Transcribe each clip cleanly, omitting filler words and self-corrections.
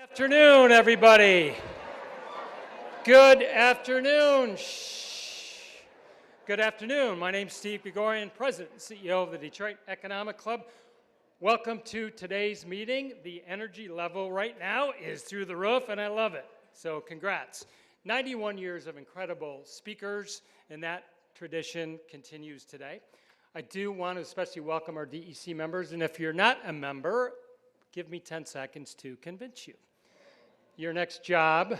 Afternoon, everybody. Good afternoon. Shh. Good afternoon. My name's Steve Gregorian, President and CEO of the Detroit Economic Club. Welcome to today's meeting. The energy level right now is through the roof, and I love it. So congrats. 91 years of incredible speakers, and that tradition continues today. I do want to especially welcome our DEC members, and if you're not a member, give me 10 seconds to convince you. Your next job,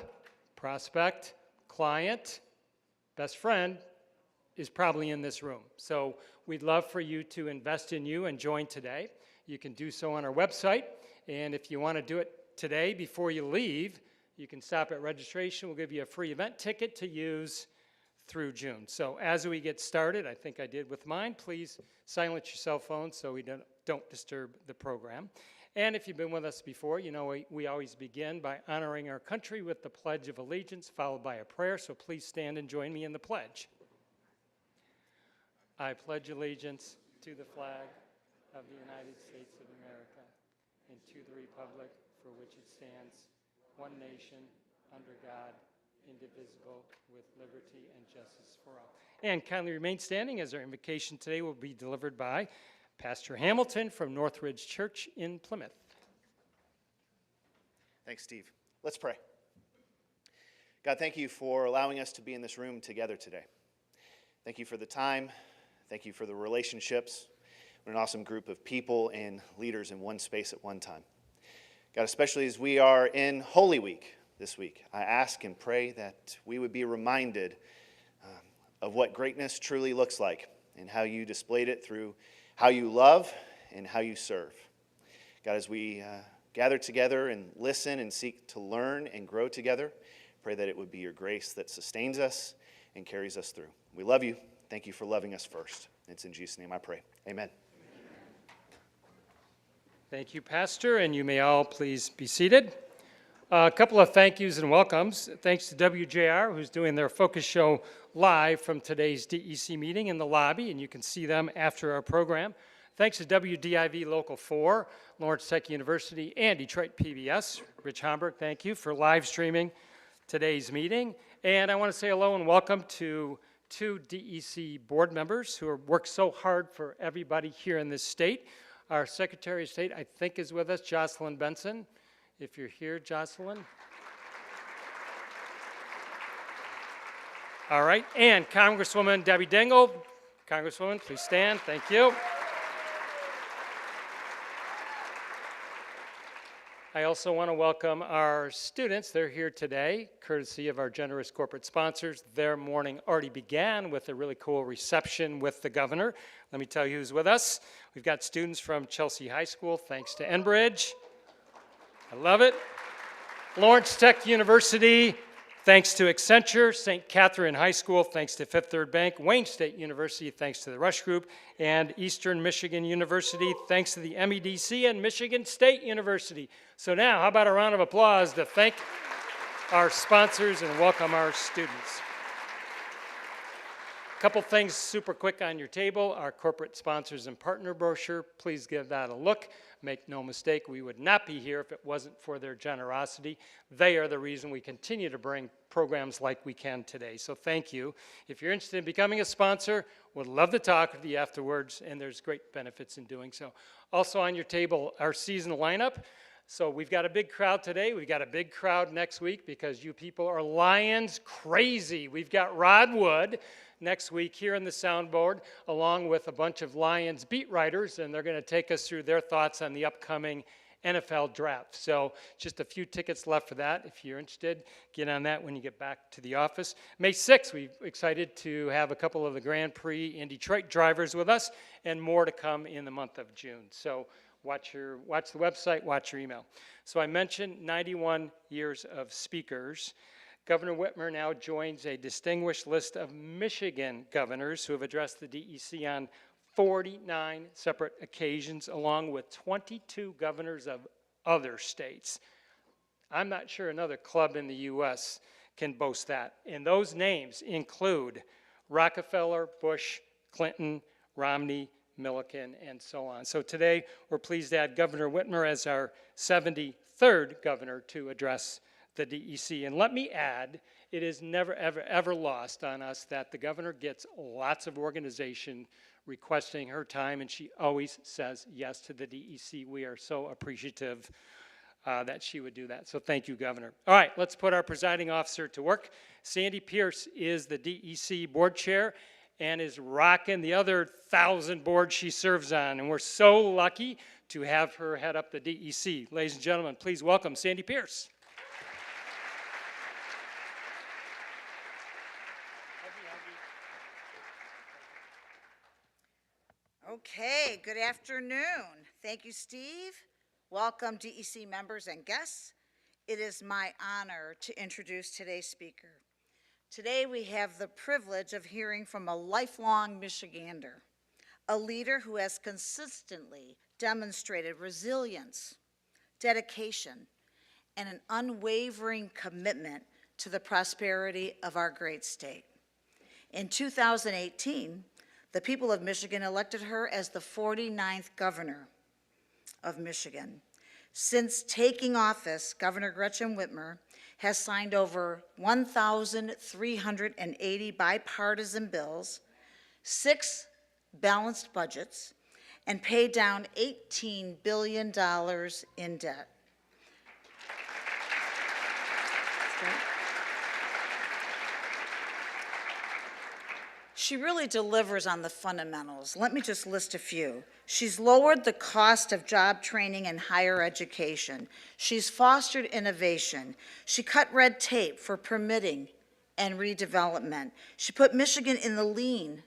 prospect, client, best friend is probably in this room. So we'd love for you to invest in you and join today. You can do so on our website. And if you want to do it today before you leave, you can stop at registration. We'll give you a free event ticket to use through June. So as we get started, I think I did with mine, please silence your cell phone so we don't disturb the program. And if you've been with us before, you know we always begin by honoring our country with the Pledge of Allegiance, followed by a prayer. So please stand and join me in the pledge. I pledge allegiance to the flag of the United States of America and to the republic for which it stands, one nation, under God, indivisible, with liberty and justice for all. And kindly remain standing as our invocation today will be delivered by Pastor Hamilton from Northridge Church in Plymouth. Thanks, Steve. Let's pray. God, thank you for allowing us to be in this room together today. Thank you for the time. Thank you for the relationships. We're an awesome group of people and leaders in one space at one time. God, especially as we are in Holy Week this week, I ask and pray that we would be reminded of what greatness truly looks like and how you displayed it through how you love and how you serve. God, as we gather together and listen and seek to learn and grow together, pray that it would be your grace that sustains us and carries us through. We love you. Thank you for loving us first. It's in Jesus' name I pray. Amen. Thank you, Pastor, and you may all please be seated. A couple of thank yous and welcomes. Thanks to WJR, who's doing their focus show live from today's DEC meeting in the lobby, and you can see them after our program. Thanks to WDIV Local 4, Lawrence Tech University, and Detroit PBS. Rich Homburg, thank you for live streaming today's meeting. And I want to say hello and welcome to two DEC board members who have worked so hard for everybody here in this state. Our Secretary of State, I think, is with us, Jocelyn Benson. If you're here, Jocelyn. All right, and Congresswoman Debbie Dingell. Congresswoman, please stand. Thank you. I also want to welcome our students. They're here today, courtesy of our generous corporate sponsors. Their morning already began with a really cool reception with the governor. Let me tell you who's with us. We've got students from Chelsea High School, thanks to Enbridge. I love it. Lawrence Tech University, thanks to Accenture. St. Catherine High School, thanks to Fifth Third Bank. Wayne State University, thanks to the Rush Group. And Eastern Michigan University, thanks to the MEDC and Michigan State University. So now, how about a round of applause to thank our sponsors and welcome our students. A couple things super quick on your table. Our corporate sponsors and partner brochure, please give that a look. Make no mistake, we would not be here if it wasn't for their generosity. They are the reason we continue to bring programs like we can today. So thank you. If you're interested in becoming a sponsor, would love to talk with you afterwards, and there's great benefits in doing so. Also on your table, our season lineup. So we've got a big crowd today. We've got a big crowd next week because you people are Lions crazy. We've got Rod Wood next week here in the soundboard, along with a bunch of Lions beat writers, and they're going to take us through their thoughts on the upcoming NFL draft. So just a few tickets left for that. If you're interested, get on that when you get back to the office. May 6th, we're excited to have a couple of the Grand Prix in Detroit drivers with us, and more to come in the month of June. So watch the website, watch your email. So I mentioned 91 years of speakers. Governor Whitmer now joins a distinguished list of Michigan governors who have addressed the DEC on 49 separate occasions, along with 22 governors of other states. I'm not sure another club in the U.S. can boast that. And those names include Rockefeller, Bush, Clinton, Romney, Milliken, and so on. So today, we're pleased to add Governor Whitmer as our 73rd third governor to address the DEC. And let me add, it is never, ever, ever lost on us that the governor gets lots of organization requesting her time, and she always says yes to the DEC. We are so appreciative that she would do that. So thank you, Governor. All right, let's put our presiding officer to work. Sandy Pierce is the DEC board chair and is rocking the other 1,000 boards she serves on. And we're so lucky to have her head up the DEC. Ladies and gentlemen, please welcome Sandy Pierce. Okay, good afternoon. Thank you, Steve. Welcome, DEC members and guests. It is my honor to introduce today's speaker. Today we have the privilege of hearing from a lifelong Michigander, a leader who has consistently demonstrated resilience, dedication, and an unwavering commitment to the prosperity of our great state. In 2018, the people of Michigan elected her as the 49th governor of Michigan. Since taking office, Governor Gretchen Whitmer has signed over 1,380 bipartisan bills, 6 balanced budgets, and paid down $18 billion in debt. She really delivers on the fundamentals. Let me just list a few. She's lowered the cost of job training and higher education. She's fostered innovation. She cut red tape for permitting and redevelopment. She put Michigan in the lead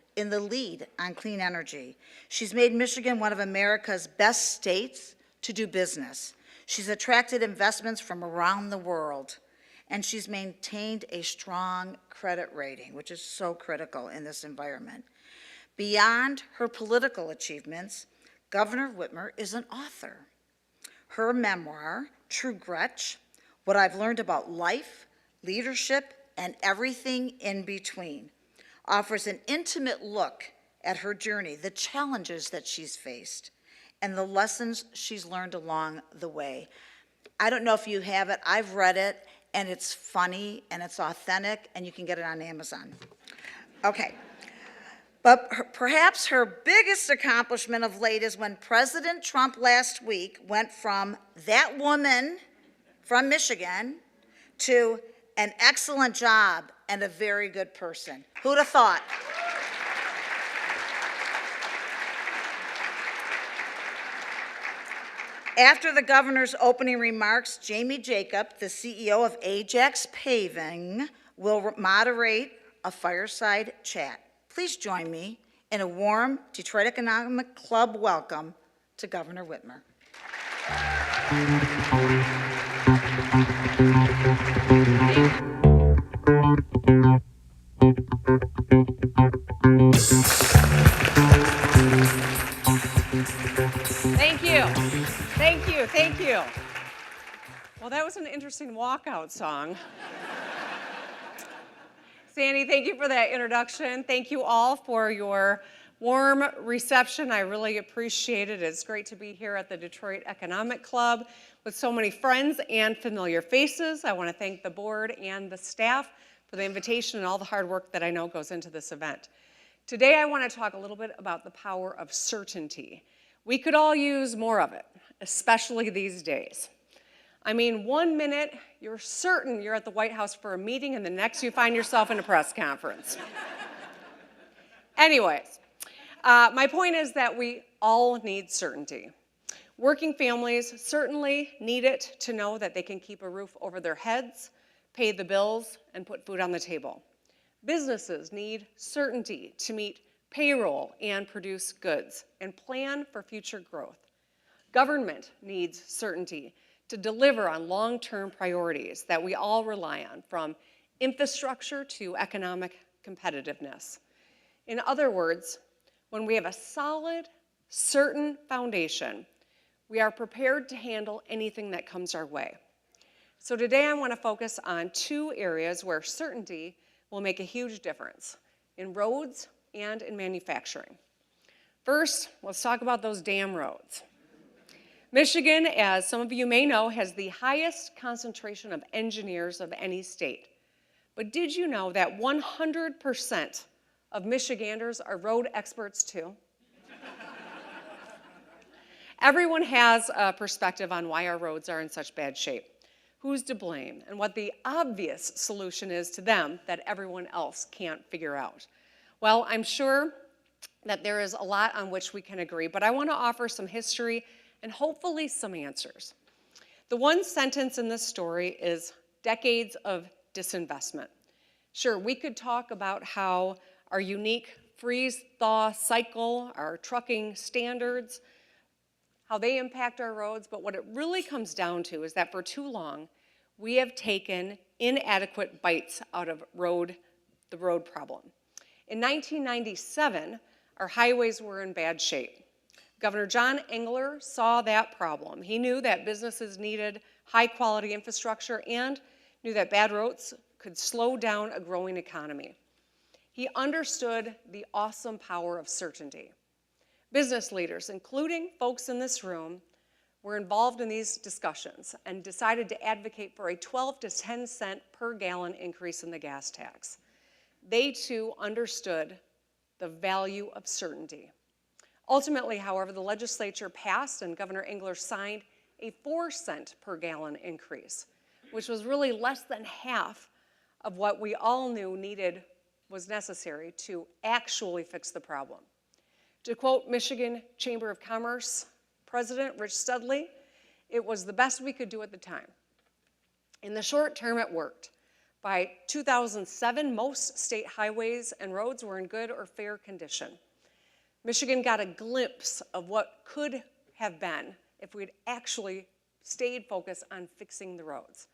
on clean energy. She's made Michigan one of America's best states to do business. She's attracted investments from around the world. And she's maintained a strong credit rating, which is so critical in this environment. Beyond her political achievements, Governor Whitmer is an author. Her memoir, True Gretch, What I've Learned About Life, Leadership, and Everything in Between, offers an intimate look at her journey, the challenges that she's faced, and the lessons she's learned along the way. I don't know if you have it, I've read it, and it's funny, and it's authentic, and you can get it on Amazon. Okay, but perhaps her biggest accomplishment of late is when President Trump last week went from that woman from Michigan to an excellent job and a very good person. Who'd have thought? After the governor's opening remarks, Jamie Jacob, the CEO of Ajax Paving, will moderate a fireside chat. Please join me in a warm Detroit Economic Club welcome to Governor Whitmer. Thank you. Thank you, thank you. Well, that was an interesting walkout song. Sandy, thank you for that introduction. Thank you all for your warm reception. I really appreciate it. It's great to be here at the Detroit Economic Club with so many friends and familiar faces. I want to thank the board and the staff for the invitation and all the hard work that I know goes into this event. Today, I want to talk a little bit about the power of certainty. We could all use more of it, especially these days. I mean, 1 minute, you're certain you're at the White House for a meeting, and the next you find yourself in a press conference. Anyways, my point is that we all need certainty. Working families certainly need it to know that they can keep a roof over their heads, pay the bills, and put food on the table. Businesses need certainty to meet payroll and produce goods and plan for future growth. Government needs certainty to deliver on long-term priorities that we all rely on, from infrastructure to economic competitiveness. In other words, when we have a solid, certain foundation, we are prepared to handle anything that comes our way. So today I want to focus on 2 areas where certainty will make a huge difference: in roads and in manufacturing. First, let's talk about those damn roads. Michigan, as some of you may know, has the highest concentration of engineers of any state. But did you know that 100% of Michiganders are road experts too? Everyone has a perspective on why our roads are in such bad shape, who's to blame, and what the obvious solution is to them that everyone else can't figure out. Well, I'm sure that there is a lot on which we can agree, but I want to offer some history and hopefully some answers. The one sentence in this story is decades of disinvestment. Sure, we could talk about how our unique freeze-thaw cycle, our trucking standards, how they impact our roads, but what it really comes down to is that for too long, we have taken inadequate bites out of the road problem. In 1997, our highways were in bad shape. Governor John Engler saw that problem. He knew that businesses needed high-quality infrastructure and knew that bad roads could slow down a growing economy. He understood the awesome power of certainty. Business leaders, including folks in this room, were involved in these discussions and decided to advocate for a 12 to 10 cent per gallon increase in the gas tax. They too understood the value of certainty. Ultimately, however, the legislature passed and Governor Engler signed a 4 cent per gallon increase, which was really less than half of what we all knew was necessary to actually fix the problem. To quote Michigan Chamber of Commerce President Rich Studley, it was the best we could do at the time. In the short term, it worked. By 2007, most state highways and roads were in good or fair condition. Michigan got a glimpse of what could have been if we'd actually stayed focused on fixing the roads.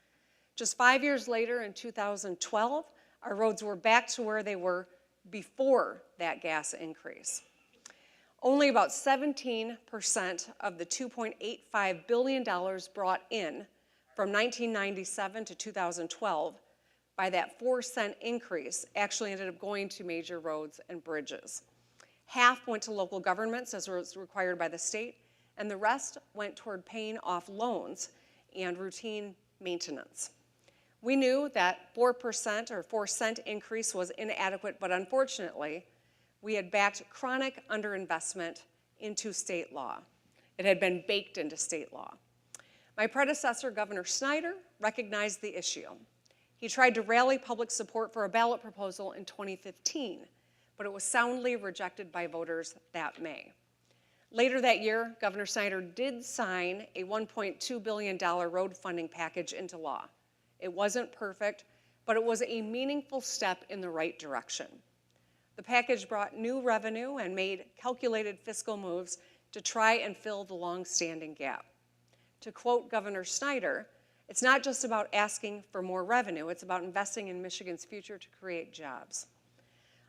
Just 5 years later, in 2012, our roads were back to where they were before that gas increase. Only about 17% of the $2.85 billion brought in from 1997 to 2012 by that 4 cent increase actually ended up going to major roads and bridges. Half went to local governments as was required by the state, and the rest went toward paying off loans and routine maintenance. We knew that 4% or 4 cent increase was inadequate, but unfortunately, we had backed chronic underinvestment into state law. It had been baked into state law. My predecessor, Governor Snyder, recognized the issue. He tried to rally public support for a ballot proposal in 2015, but it was soundly rejected by voters that May. Later that year, Governor Snyder did sign a $1.2 billion road funding package into law. It wasn't perfect, but it was a meaningful step in the right direction. The package brought new revenue and made calculated fiscal moves to try and fill the long-standing gap. To quote Governor Snyder, it's not just about asking for more revenue, it's about investing in Michigan's future to create jobs.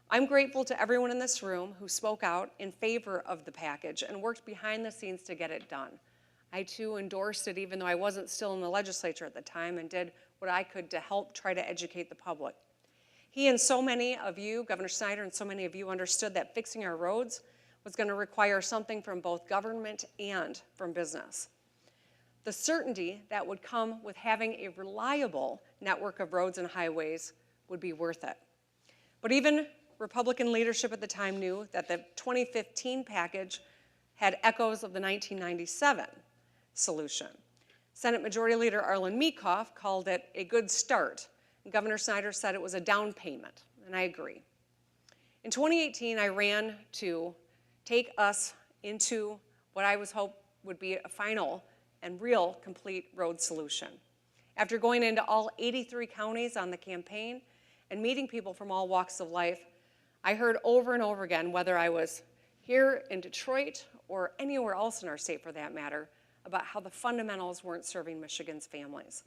I'm grateful to everyone in this room who spoke out in favor of the package and worked behind the scenes to get it done. I too endorsed it even though I wasn't still in the legislature at the time and did what I could to help try to educate the public. He and so many of you, Governor Snyder and so many of you understood that fixing our roads was going to require something from both government and from business. The certainty that would come with having a reliable network of roads and highways would be worth it. But even Republican leadership at the time knew that the 2015 package had echoes of the 1997 solution. Senate Majority Leader Arlen Meekhoff called it a good start. Governor Snyder said it was a down payment, and I agree. In 2018, I ran to take us into what I was hoped would be a final and real complete road solution. After going into all 83 counties on the campaign and meeting people from all walks of life, I heard over and over again, whether I was here in Detroit or anywhere else in our state for that matter, about how the fundamentals weren't serving Michigan's families.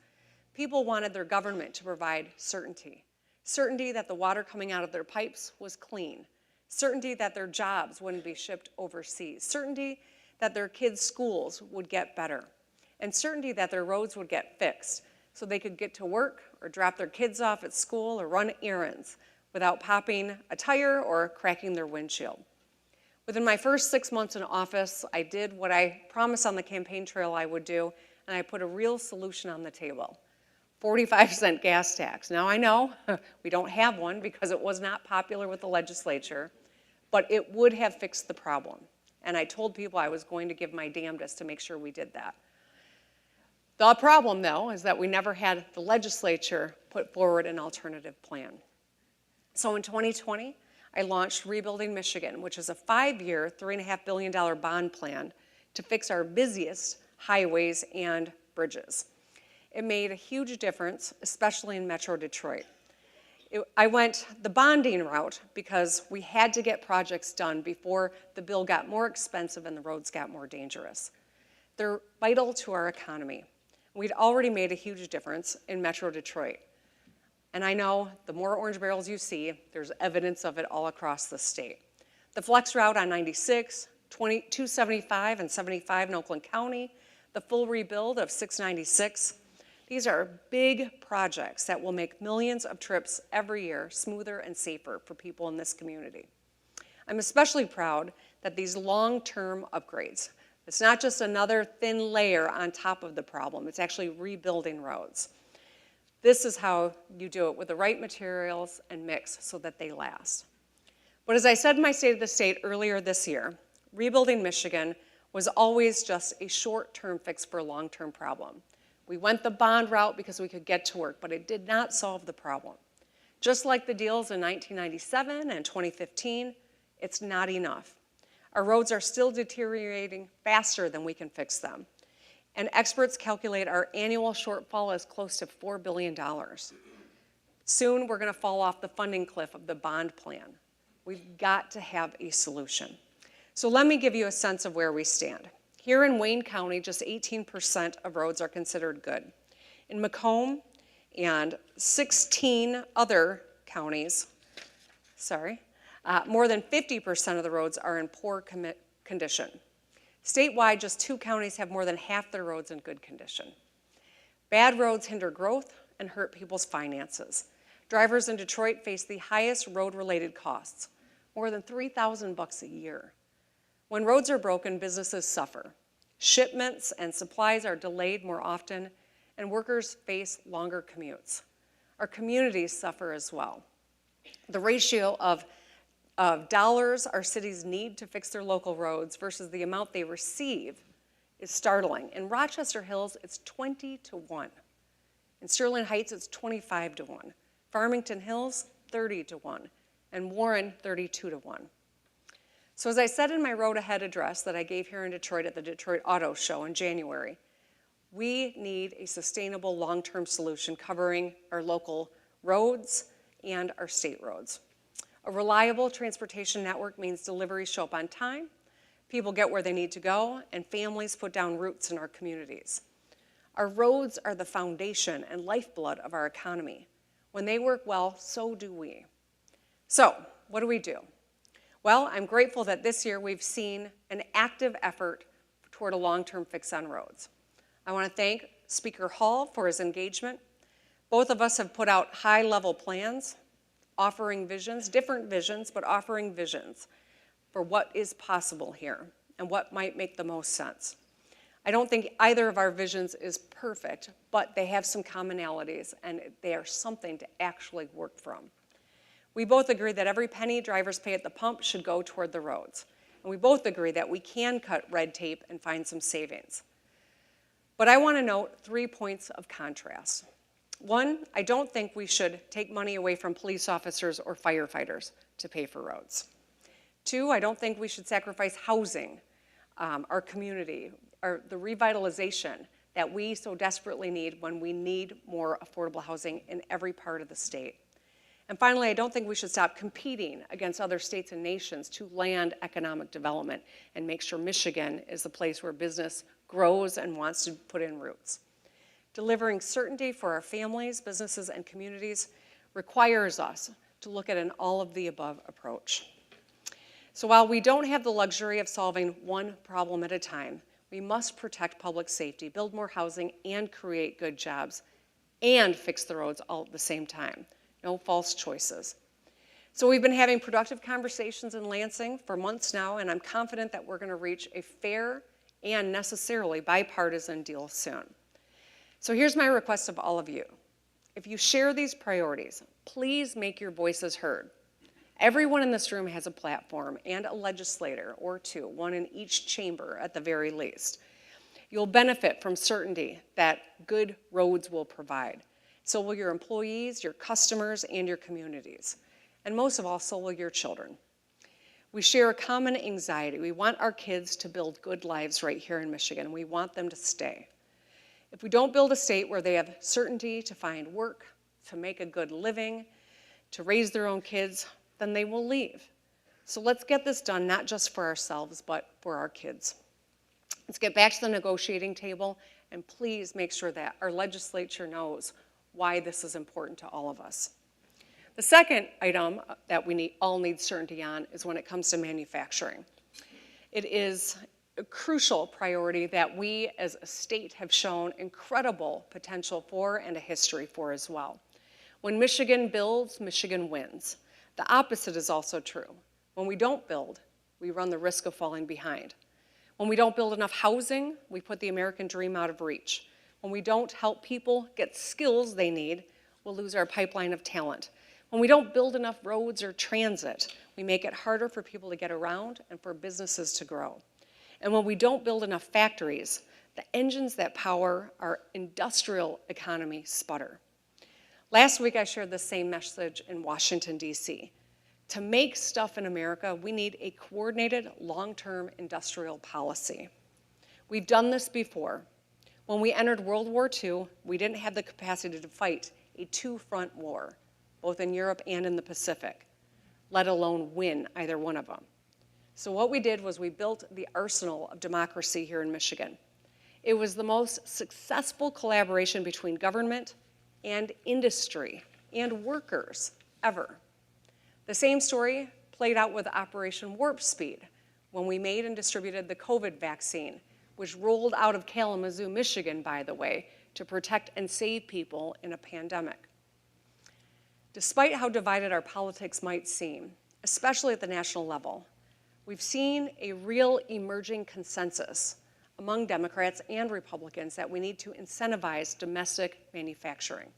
People wanted their government to provide certainty. Certainty that the water coming out of their pipes was clean. Certainty that their jobs wouldn't be shipped overseas. Certainty that their kids' schools would get better. And certainty that their roads would get fixed so they could get to work or drop their kids off at school or run errands without popping a tire or cracking their windshield. Within my first 6 months in office, I did what I promised on the campaign trail I would do, and I put a real solution on the table. 45-cent gas tax. Now I know we don't have one because it was not popular with the legislature, but it would have fixed the problem. And I told people I was going to give my damnedest to make sure we did that. The problem, though, is that we never had the legislature put forward an alternative plan. So in 2020, I launched Rebuilding Michigan, which is a 5-year, $3.5 billion bond plan to fix our busiest highways and bridges. It made a huge difference, especially in Metro Detroit. I went the bonding route because we had to get projects done before the bill got more expensive and the roads got more dangerous. They're vital to our economy. We'd already made a huge difference in Metro Detroit. And I know the more orange barrels you see, there's evidence of it all across the state. The flex route on 96, 275 and 75 in Oakland County, the full rebuild of 696, these are big projects that will make millions of trips every year smoother and safer for people in this community. I'm especially proud that these long-term upgrades, it's not just another thin layer on top of the problem, it's actually rebuilding roads. This is how you do it with the right materials and mix so that they last. But as I said in my State of the State earlier this year, Rebuilding Michigan was always just a short-term fix for a long-term problem. We went the bond route because we could get to work, but it did not solve the problem. Just like the deals in 1997 and 2015, it's not enough. Our roads are still deteriorating faster than we can fix them. And experts calculate our annual shortfall is close to $4 billion. Soon, we're going to fall off the funding cliff of the bond plan. We've got to have a solution. So let me give you a sense of where we stand. Here in Wayne County, just 18% of roads are considered good. In Macomb and 16 other counties, more than 50% of the roads are in poor condition. Statewide, just 2 counties have more than half their roads in good condition. Bad roads hinder growth and hurt people's finances. Drivers in Detroit face the highest road-related costs, more than $3,000 a year. When roads are broken, businesses suffer. Shipments and supplies are delayed more often, and workers face longer commutes. Our communities suffer as well. The ratio of dollars our cities need to fix their local roads versus the amount they receive is startling. In Rochester Hills, it's 20-1. In Sterling Heights, it's 25-1. Farmington Hills, 30-1. And Warren, 32-1. So as I said in my Road Ahead address that I gave here in Detroit at the Detroit Auto Show in January, we need a sustainable long-term solution covering our local roads and our state roads. A reliable transportation network means deliveries show up on time, people get where they need to go, and families put down roots in our communities. Our roads are the foundation and lifeblood of our economy. When they work well, so do we. So, what do? Well, I'm grateful that this year we've seen an active effort toward a long-term fix on roads. I want to thank Speaker Hall for his engagement. Both of us have put out high-level plans, offering visions, different visions, but offering visions for what is possible here and what might make the most sense. I don't think either of our visions is perfect, but they have some commonalities and they are something to actually work from. We both agree that every penny drivers pay at the pump should go toward the roads. And we both agree that we can cut red tape and find some savings. But I want to note 3 points of contrast. 1, I don't think we should take money away from police officers or firefighters to pay for roads. 2, I don't think we should sacrifice housing, our community, or the revitalization that we so desperately need when we need more affordable housing in every part of the state. And finally, I don't think we should stop competing against other states and nations to land economic development and make sure Michigan is the place where business grows and wants to put in roots. Delivering certainty for our families, businesses, and communities requires us to look at an all-of-the-above approach. So while we don't have the luxury of solving one problem at a time, we must protect public safety, build more housing, and create good jobs, and fix the roads all at the same time. No false choices. So we've been having productive conversations in Lansing for months now, and I'm confident that we're going to reach a fair and necessarily bipartisan deal soon. So here's my request of all of you. If you share these priorities, please make your voices heard. Everyone in this room has a platform and a legislator or two, one in each chamber at the very least. You'll benefit from certainty that good roads will provide. So will your employees, your customers, and your communities. And most of all, so will your children. We share a common anxiety. We want our kids to build good lives right here in Michigan. We want them to stay. If we don't build a state where they have certainty to find work, to make a good living, to raise their own kids, then they will leave. So let's get this done, not just for ourselves, but for our kids. Let's get back to the negotiating table, and please make sure that our legislature knows why this is important to all of us. The second item that we all need certainty on is when it comes to manufacturing. It is a crucial priority that we as a state have shown incredible potential for and a history for as well. When Michigan builds, Michigan wins. The opposite is also true. When we don't build, we run the risk of falling behind. When we don't build enough housing, we put the American dream out of reach. When we don't help people get skills they need, we'll lose our pipeline of talent. When we don't build enough roads or transit, we make it harder for people to get around and for businesses to grow. And when we don't build enough factories, the engines that power our industrial economy sputter. Last week, I shared the same message in Washington, D.C. To make stuff in America, we need a coordinated long-term industrial policy. We've done this before. When we entered World War II, we didn't have the capacity to fight a two-front war, both in Europe and in the Pacific, let alone win either one of them. So what we did was we built the arsenal of democracy here in Michigan. It was the most successful collaboration between government and industry and workers ever. The same story played out with Operation Warp Speed when we made and distributed the COVID vaccine, which rolled out of Kalamazoo, Michigan, by the way, to protect and save people in a pandemic. Despite how divided our politics might seem, especially at the national level, we've seen a real emerging consensus among Democrats and Republicans that we need to incentivize domestic manufacturing.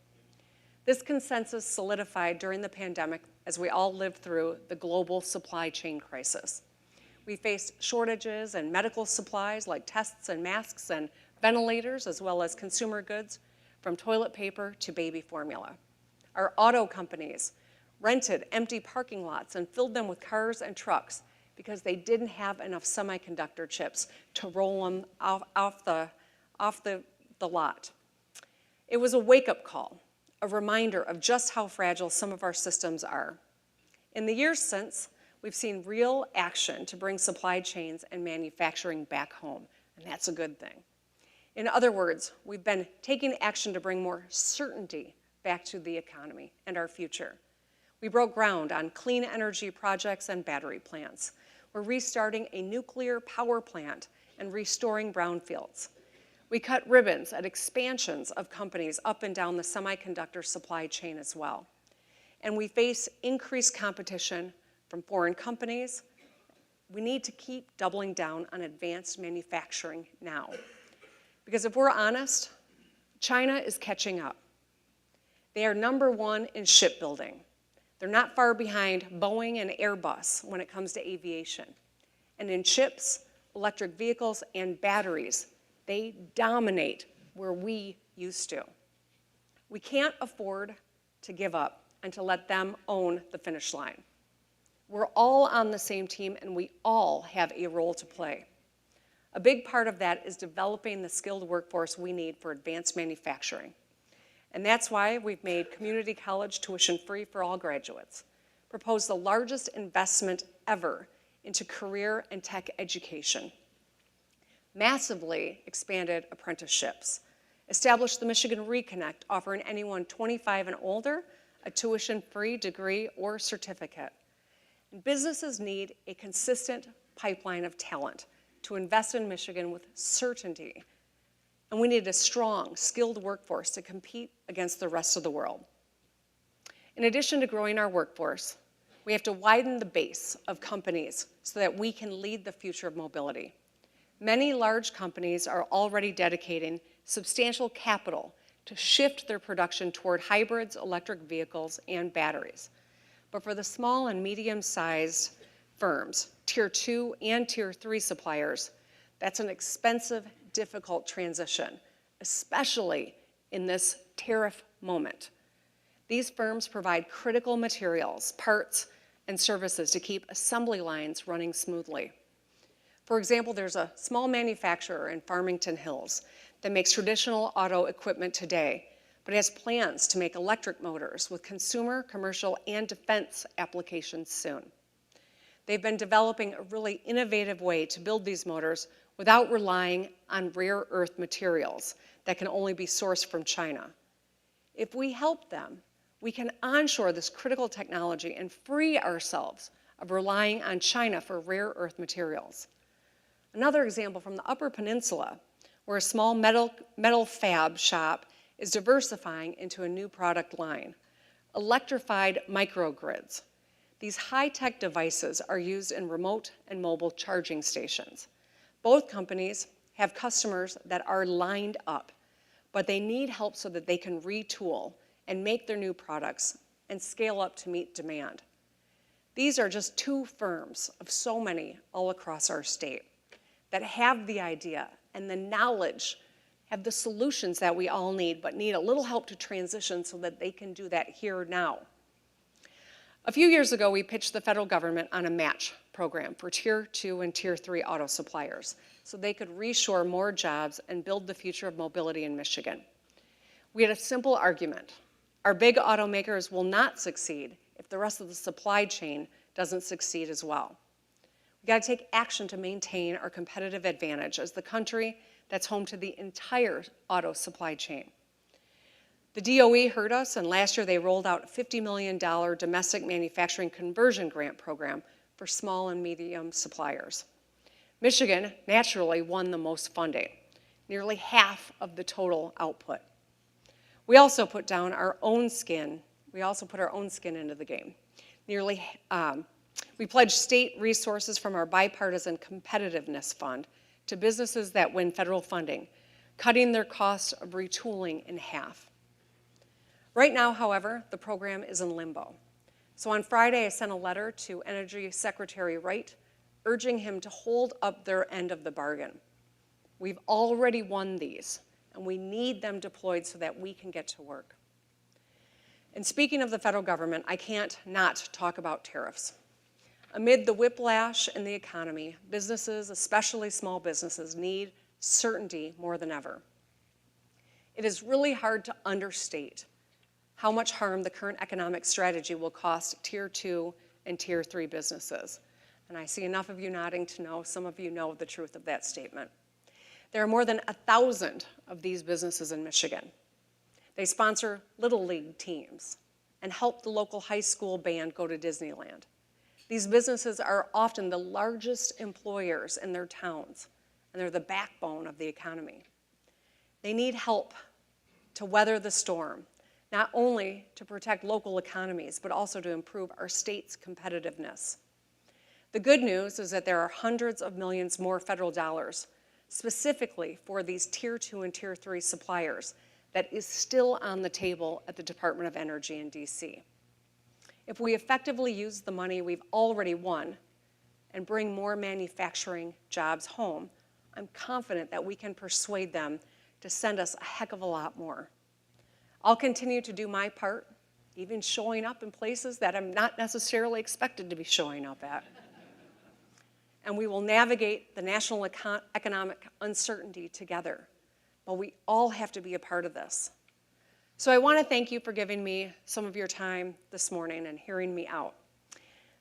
This consensus solidified during the pandemic as we all lived through the global supply chain crisis. We faced shortages in medical supplies like tests and masks and ventilators, as well as consumer goods, from toilet paper to baby formula. Our auto companies rented empty parking lots and filled them with cars and trucks because they didn't have enough semiconductor chips to roll them off the lot. It was a wake-up call, a reminder of just how fragile some of our systems are. In the years since, we've seen real action to bring supply chains and manufacturing back home, and that's a good thing. In other words, we've been taking action to bring more certainty back to the economy and our future. We broke ground on clean energy projects and battery plants. We're restarting a nuclear power plant and restoring brownfields. We cut ribbons at expansions of companies up and down the semiconductor supply chain as well. And we face increased competition from foreign companies. We need to keep doubling down on advanced manufacturing now. Because if we're honest, China is catching up. They are #1 in shipbuilding. They're not far behind Boeing and Airbus when it comes to aviation. And in chips, electric vehicles, and batteries, they dominate where we used to. We can't afford to give up and to let them own the finish line. We're all on the same team, and we all have a role to play. A big part of that is developing the skilled workforce we need for advanced manufacturing. And that's why we've made community college tuition free for all graduates, proposed the largest investment ever into career and tech education, massively expanded apprenticeships, established the Michigan Reconnect, offering anyone 25 and older a tuition-free degree or certificate. And businesses need a consistent pipeline of talent to invest in Michigan with certainty. And we need a strong, skilled workforce to compete against the rest of the world. In addition to growing our workforce, We have to widen the base of companies so that we can lead the future of mobility. Many large companies are already dedicating substantial capital to shift their production toward hybrids, electric vehicles, and batteries. But for the small and medium-sized firms, Tier 2 and Tier 3 suppliers, that's an expensive, difficult transition, especially in this tariff moment. These firms provide critical materials, parts, and services to keep assembly lines running smoothly. For example, there's a small manufacturer in Farmington Hills that makes traditional auto equipment today, but has plans to make electric motors with consumer, commercial, and defense applications soon. They've been developing a really innovative way to build these motors without relying on rare earth materials that can only be sourced from China. If we help them, we can onshore this critical technology and free ourselves of relying on China for rare earth materials. Another example from the Upper Peninsula, where a small metal fab shop is diversifying into a new product line, electrified microgrids. These high-tech devices are used in remote and mobile charging stations. Both companies have customers that are lined up, but they need help so that they can retool and make their new products and scale up to meet demand. These are just two firms of so many all across our state that have the idea and the knowledge, have the solutions that we all need, but need a little help to transition so that they can do that here now. A few years ago, we pitched the federal government on a match program for Tier 2 and Tier 3 auto suppliers so they could reshore more jobs and build the future of mobility in Michigan. We had a simple argument. Our big automakers will not succeed if the rest of the supply chain doesn't succeed as well. We've got to take action to maintain our competitive advantage as the country that's home to the entire auto supply chain. The DOE heard us, and last year they rolled out a $50 million domestic manufacturing conversion grant program for small and medium suppliers. Michigan naturally won the most funding, nearly half of the total output. We also put our own skin into the game. We pledged state resources from our bipartisan competitiveness fund to businesses that win federal funding, cutting their cost of retooling in half. Right now, however, the program is in limbo. So on Friday, I sent a letter to Energy Secretary Wright, urging him to hold up their end of the bargain. We've already won these, and we need them deployed so that we can get to work. And speaking of the federal government, I can't not talk about tariffs. Amid the whiplash in the economy, businesses, especially small businesses, need certainty more than ever. It is really hard to understate how much harm the current economic strategy will cost Tier 2 and Tier 3 businesses. And I see enough of you nodding to know some of you know the truth of that statement. There are more than 1,000 of these businesses in Michigan. They sponsor Little League teams and help the local high school band go to Disneyland. These businesses are often the largest employers in their towns, and they're the backbone of the economy. They need help to weather the storm, not only to protect local economies, but also to improve our state's competitiveness. The good news is that there are hundreds of millions more federal dollars specifically for these Tier 2 and Tier 3 suppliers that is still on the table at the Department of Energy in DC. If we effectively use the money we've already won and bring more manufacturing jobs home, I'm confident that we can persuade them to send us a heck of a lot more. I'll continue to do my part, even showing up in places that I'm not necessarily expected to be showing up at. And we will navigate the national economic uncertainty together. But we all have to be a part of this. So I want to thank you for giving me some of your time this morning and hearing me out.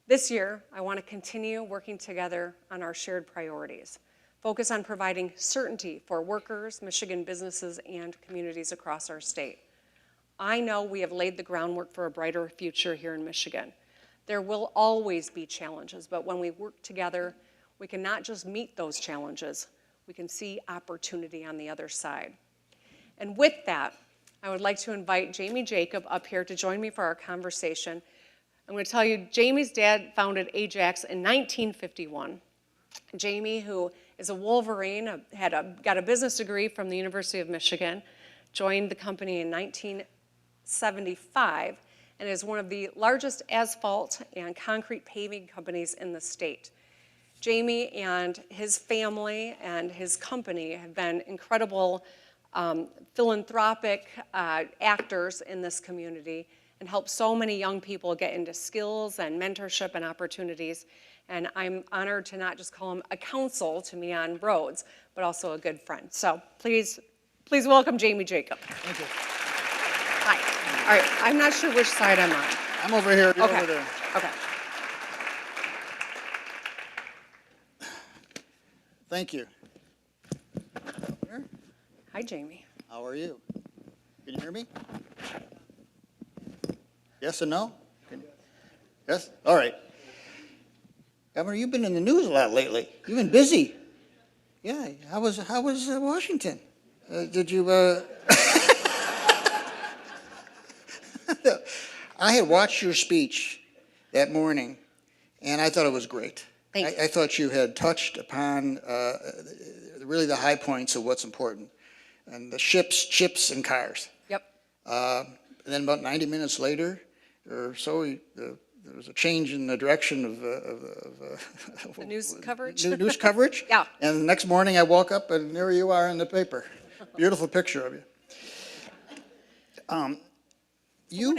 This year, I want to continue working together on our shared priorities. Focus on providing certainty for workers, Michigan businesses, and communities across our state. I know we have laid the groundwork for a brighter future here in Michigan. There will always be challenges, but when we work together, we can not just meet those challenges, we can see opportunity on the other side. And with that, I would like to invite Jamie Jacob up here to join me for our conversation I'm going to tell you, Jamie's dad founded Ajax in 1951. Jamie, who is a Wolverine, got a business degree from the University of Michigan, joined the company in 1975, and is one of the largest asphalt and concrete paving companies in the state. Jamie and his family and his company have been incredible philanthropic actors in this community and helped so many young people get into skills and mentorship and opportunities. And I'm honored to not just call him a counsel to me on roads, but also a good friend. So please welcome Jamie Jacob. Thank you. Hi. All right, I'm not sure which side I'm on. I'm over here, you're Okay. over there. Okay. Thank you. Hi, Jamie. How are you? Can you hear me? Yes or no? Yes? All right. Governor, you've been in the news a lot lately. You've been busy. Yeah, how was Washington? Did you, I had watched your speech that morning, and I thought it was great. Thank you. I thought you had touched upon really the high points of what's important, and the ships, chips, and cars. Yep. And then about 90 minutes later, or so, there was a change in the direction of The news coverage? news coverage. Yeah. And the next morning, I woke up, and there you are in the paper. Beautiful picture of you. Someone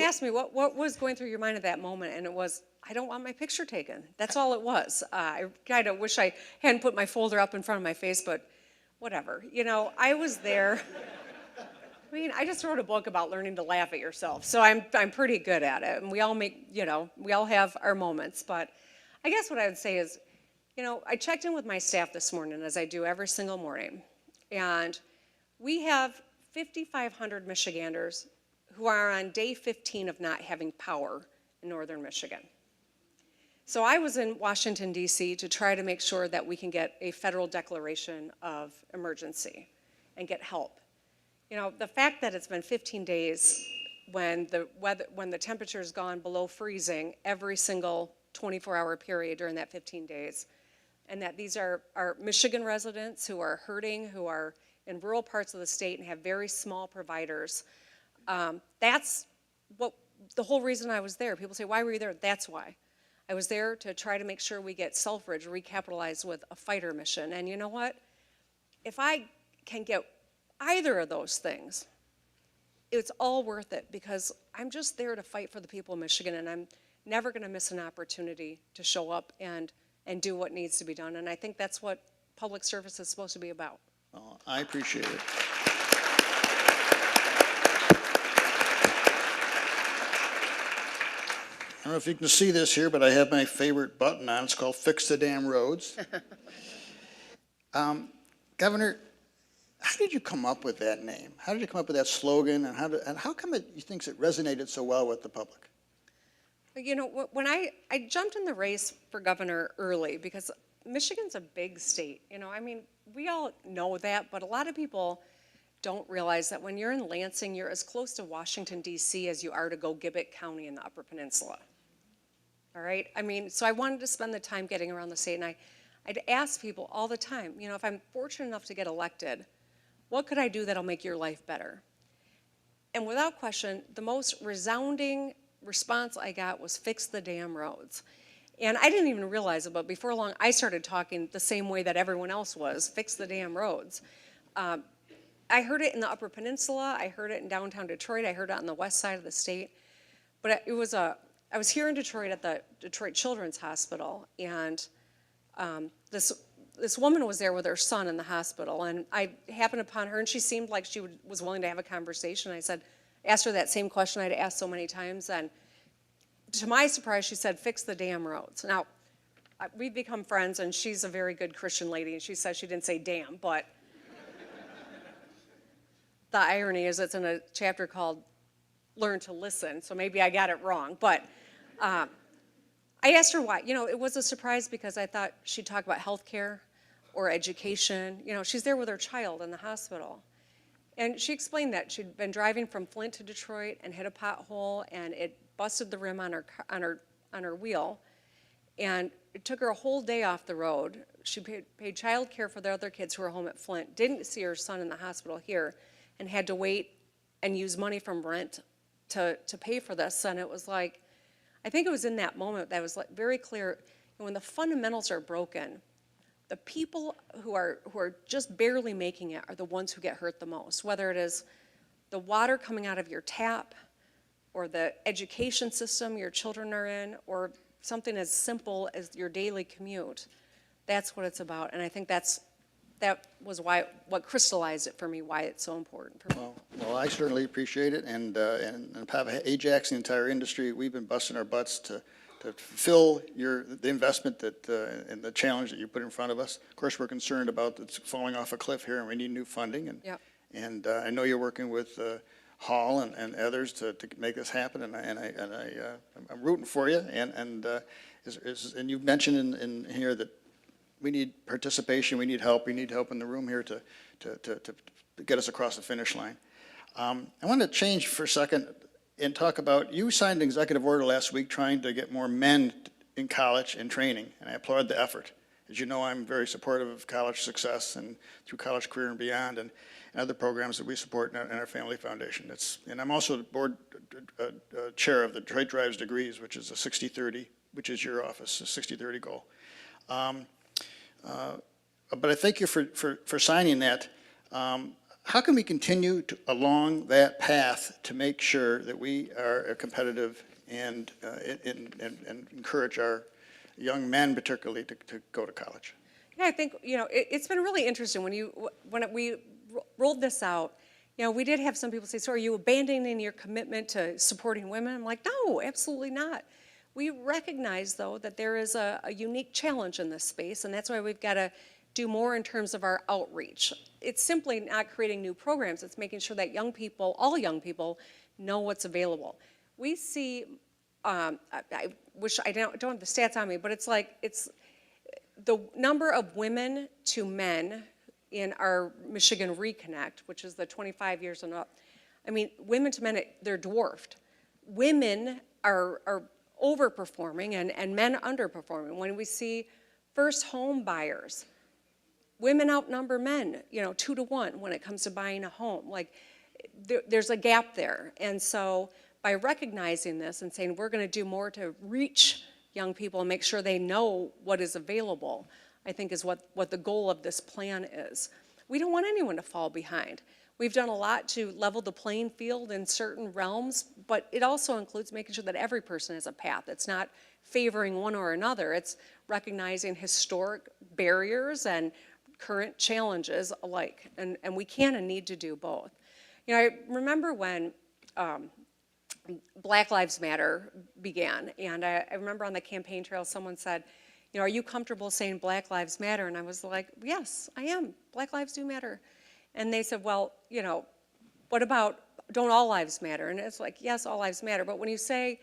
asked me what was going through your mind at that moment, and it was, I don't want my picture taken. That's all it was. I kind of wish I hadn't put my folder up in front of my face, but whatever. You know, I was there. I mean, I just wrote a book about learning to laugh at yourself, so I'm pretty good at it. And we all make, you know, we all have our moments. But I guess what I would say is, you know, I checked in with my staff this morning, as I do every single morning, and we have 5,500 Michiganders who are on day 15 of not having power in northern Michigan. So I was in Washington, D.C. to try to make sure that we can get a federal declaration of emergency and get help. You know, the fact that it's been 15 days when the temperature's gone below freezing every single 24-hour period during that 15 days, and that these are Michigan residents who are hurting, who are in rural parts of the state and have very small providers. That's what the whole reason I was there. People say, why were you there? That's why. I was there to try to make sure we get Selfridge recapitalized with a fighter mission. And you know what? If I can get either of those things, it's all worth it, because I'm just there to fight for the people of Michigan, and I'm never going to miss an opportunity to show up and do what needs to be done. And I think that's what public service is supposed to be about. Oh, I appreciate it. I don't know if you can see this here, but I have my favorite button on. It's called Fix the Damn Roads. Governor, how did you come up with that name? How did you come up with that slogan, and how come you think it resonated so well with the public? You know, when I jumped in the race for governor early, because Michigan's a big state. You know, I mean, we all know that, but a lot of people don't realize that when you're in Lansing, you're as close to Washington, D.C. as you are to go Gibbet County in the Upper Peninsula. All right? I mean, so I wanted to spend the time getting around the state, and I'd ask people all the time, you know, if I'm fortunate enough to get elected, what could I do that'll make your life better? And without question, the most resounding response I got was fix the damn roads. And I didn't even realize it, but before long, I started talking the same way that everyone else was, fix the damn roads. I heard it in the Upper Peninsula, I heard it in downtown Detroit, I heard it on the west side of the state. But I was here in Detroit at the Detroit Children's Hospital, and this woman was there with her son in the hospital, and I happened upon her, and she seemed like she was willing to have a conversation. I asked her that same question I'd asked so many times, and to my surprise, she said, fix the damn roads. Now, we've become friends, and she's a very good Christian lady, and she says she didn't say damn, but the irony is it's in a chapter called Learn to Listen, so maybe I got it wrong. But I asked her why. You know, it was a surprise because I thought she'd talk about health care or education. You know, she's there with her child in the hospital. And she explained that she'd been driving from Flint to Detroit and hit a pothole, and it busted the rim on her on her wheel. And it took her a whole day off the road. She paid child care for the other kids who were home at Flint, didn't see her son in the hospital here, and had to wait and use money from rent to pay for this. And it was like, I think it was in that moment that was like very clear, when the fundamentals are broken, the people who are just barely making it are the ones who get hurt the most, whether it is the water coming out of your tap, or the education system your children are in, or something as simple as your daily commute. That's what it's about, and I think that was what crystallized it for me, why it's so important for me. Well, I certainly appreciate it, and Ajax, the entire industry, we've been busting our butts to fulfill the investment and the challenge that you put in front of us. Of course, we're concerned about it's falling off a cliff here, and we need new funding, and Yep. and I know you're working with Hall and others to make this happen, and I'm rooting for you, and you've mentioned in here that we need participation, we need help in the room here to get us across the finish line. I want to change for a second and talk about, you signed an executive order last week trying to get more men in college and training, and I applaud the effort. As you know, I'm very supportive of college success and through College Career and Beyond, and other programs that we support in our Family Foundation. And I'm also the board chair of the Detroit Drives Degrees, which is a 60-30, which is your office, a 60-30 goal. But I thank you for signing that. How can we continue along that path to make sure that we are competitive and encourage our young men particularly to go to college? Yeah, I think, it's been really interesting when we rolled this out. We did have some people say, so are you abandoning your commitment to supporting women? I'm like, no, absolutely not. We recognize, though, that there is a unique challenge in this space, and that's why we've got to do more in terms of our outreach. It's simply not creating new programs. It's making sure that young people, all young people, know what's available. We see, I wish I don't have the stats on me, but it's the number of women to men in our Michigan Reconnect, which is the 25 years and up. I mean, women to men, they're dwarfed. Women are overperforming and men underperforming. When we see first home buyers, women outnumber men, 2 to 1 when it comes to buying a home. Like, there's a gap there. And so by recognizing this and saying we're going to do more to reach young people and make sure they know what is available, I think is what the goal of this plan is. We don't want anyone to fall behind. We've done a lot to level the playing field in certain realms, but it also includes making sure that every person has a path. It's not favoring one or another. It's recognizing historic barriers and current challenges alike, and we can and need to do both. I remember when Black Lives Matter began, and I remember on the campaign trail someone said, are you comfortable saying Black Lives Matter? And I was like, yes, I am. Black lives do matter. And they said, well, what about, don't all lives matter? And it's like, yes, all lives matter. But when you say,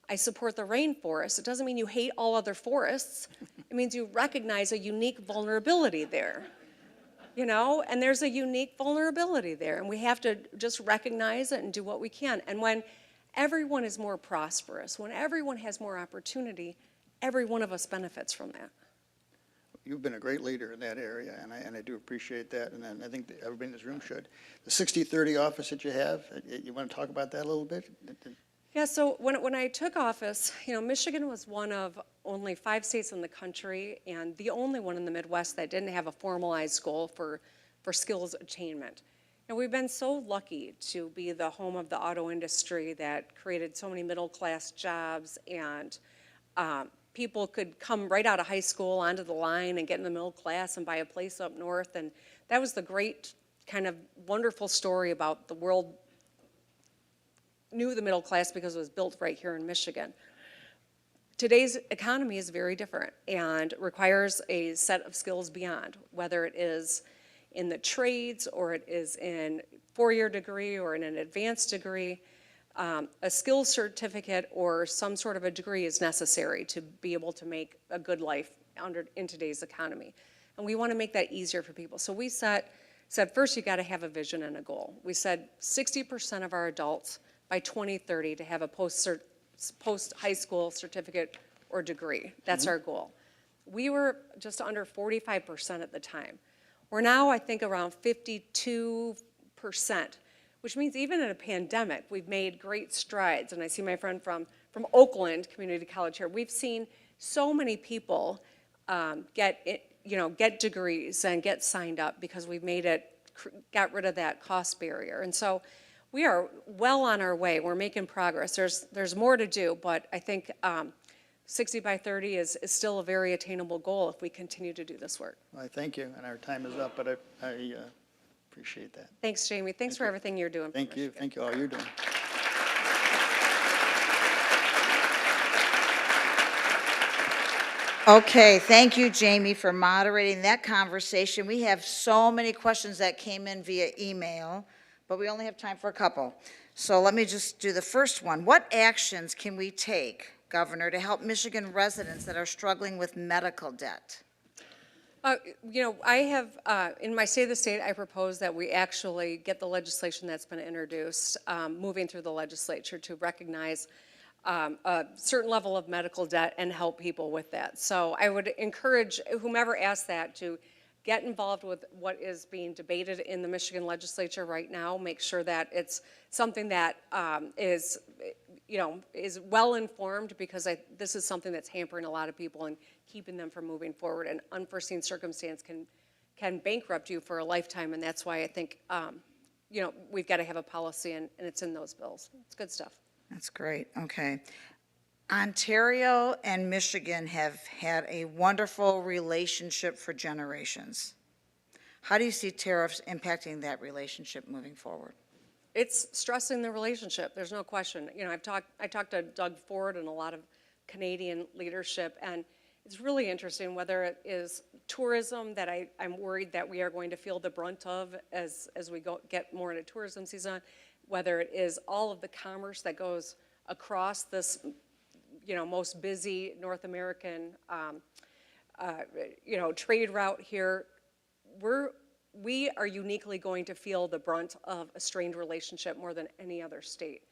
I support the rainforest, it doesn't mean you hate all other forests. It means you recognize a unique vulnerability there. And there's a unique vulnerability there. And we have to just recognize it and do what we can. And when everyone is more prosperous, when everyone has more opportunity, every one of us benefits from that. You've been a great leader in that area, and I do appreciate that, and I think that everybody in this room should. The 60-30 office that you have, you want to talk about that a little bit? Yeah, so when I took office, Michigan was one of only 5 states in the country and the only one in the Midwest that didn't have a formalized goal for skills attainment. And we've been so lucky to be the home of the auto industry that created so many middle-class jobs, and people could come right out of high school onto the line and get in the middle class and buy a place up north. And that was the great kind of wonderful story about the world knew the middle class because it was built right here in Michigan. Today's economy is very different and requires a set of skills beyond, whether it is in the trades or it is in 4-year degree or in an advanced degree. A skills certificate or some sort of a degree is necessary to be able to make a good life in today's economy. And we want to make that easier for people. So we said first you got to have a vision and a goal. We said 60% of our adults by 2030 to have a post-high school certificate or degree. That's our goal. We were just under 45% at the time. We're now, I think, around 52%, which means even in a pandemic, we've made great strides. And I see my friend from Oakland Community College here. We've seen so many people get degrees and get signed up because we've got rid of that cost barrier. And so we are well on our way. We're making progress. There's more to do, but I think 60 by 30 is still a very attainable goal if we continue to do this work. Well, I thank you, and our time is up, but I appreciate that. Thanks, Jamie. Thanks for everything you're doing. Thank you. Thank you all you're doing. Okay, thank you, Jamie, for moderating that conversation. We have so many questions that came in via email, but we only have time for a couple. So let me just do the first one. What actions can we take, Governor, to help Michigan residents that are struggling with medical debt? I have, in my State of the State, I propose that we actually get the legislation that's been introduced, moving through the legislature to recognize a certain level of medical debt and help people with that. So I would encourage whomever asked that to get involved with what is being debated in the Michigan legislature right now. Make sure that it's something that is well informed, because this is something that's hampering a lot of people and keeping them from moving forward. And unforeseen circumstance can bankrupt you for a lifetime, and that's why I think we've got to have a policy, and it's in those bills. It's good stuff. That's great, okay. Ontario and Michigan have had a wonderful relationship for generations. How do you see tariffs impacting that relationship moving forward? It's stressing the relationship. There's no question. I talked to Doug Ford and a lot of Canadian leadership, and it's really interesting whether it is tourism that I'm worried that we are going to feel the brunt of as we get more into tourism season, whether it is all of the commerce that goes across this most busy North American trade route here. We are uniquely going to feel the brunt of a strained relationship more than any other state.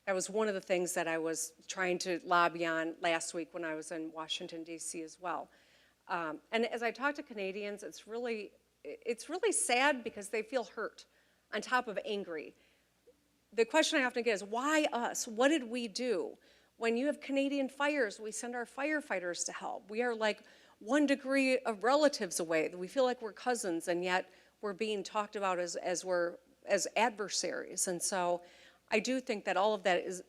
That was one of the things that I was trying to lobby on last week when I was in Washington, D.C. as well. And as I talk to Canadians, it's really sad because they feel hurt on top of angry. The question I often get is, why us? What did we do? When you have Canadian fires, we send our firefighters to help. We are like 1 degree of relatives away. We feel like we're cousins, and yet we're being talked about as adversaries. And so I do think that all of that is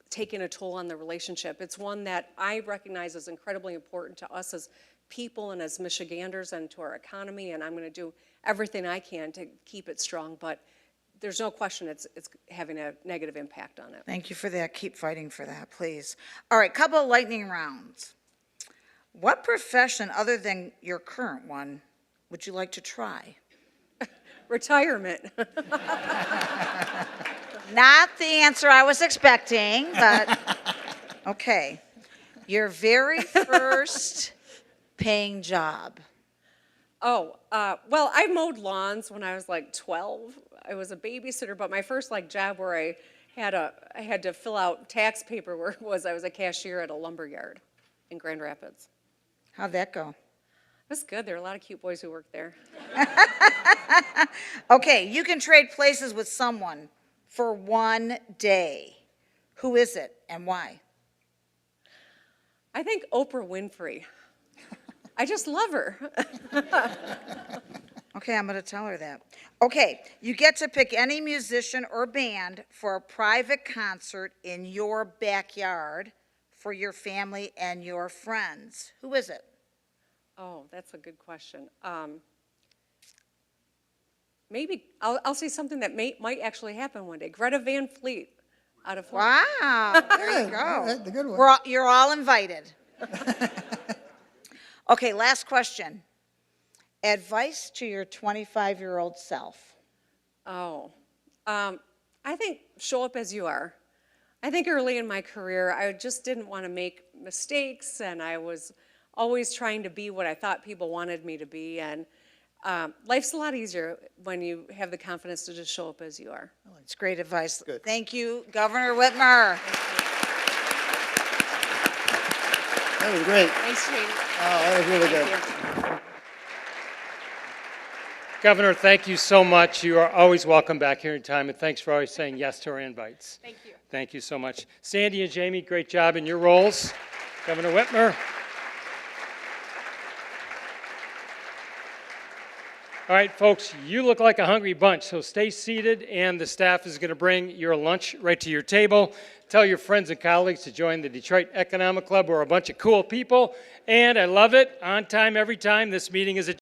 taking a toll on the relationship. It's one that I recognize as incredibly important to us as people and as Michiganders and to our economy, and I'm going to do everything I can to keep it strong. But there's no question it's having a negative impact on it. Thank you for that. Keep fighting for that, please. All right, couple of lightning rounds. What profession other than your current one would you like to try? Retirement. Not the answer I was expecting, but okay. Your very first paying job. Well, I mowed lawns when I was like 12. I was a babysitter, but my first job where I had to fill out tax paperwork was I was a cashier at a lumber yard in Grand Rapids. How'd that go? It was good. There were a lot of cute boys who worked there. Okay, you can trade places with someone for 1 day. Who is it and why? I think Oprah Winfrey. I just love her. Okay, I'm going to tell her that. Okay, you get to pick any musician or band for a private concert in your backyard for your family and your friends. Who is it? Oh, that's a good question. Maybe I'll say something that might actually happen one day. Greta Van Fleet out of Florida. Wow, there you go. That's a good one. You're all invited. Okay, last question. Advice to your 25-year-old self. Oh, I think show up as you are. I think early in my career, I just didn't want to make mistakes, and I was always trying to be what I thought people wanted me to be. And life's a lot easier when you have the confidence to just show up as you are. It's great advice. Good. Thank you, Governor Whitmer. Thank you. That was great. Nice to meet you. Oh, that was really good. Thank you. Governor, thank you so much. You are always welcome back here anytime, and thanks for always saying yes to our invites. Thank you. Thank you so much. Sandy and Jamie, great job in your roles. Governor Whitmer. All right, folks, you look like a hungry bunch, so stay seated, and the staff is going to bring your lunch right to your table. Tell your friends and colleagues to join the Detroit Economic Club. We're a bunch of cool people, and I love it. On time, every time. This meeting is adjourned.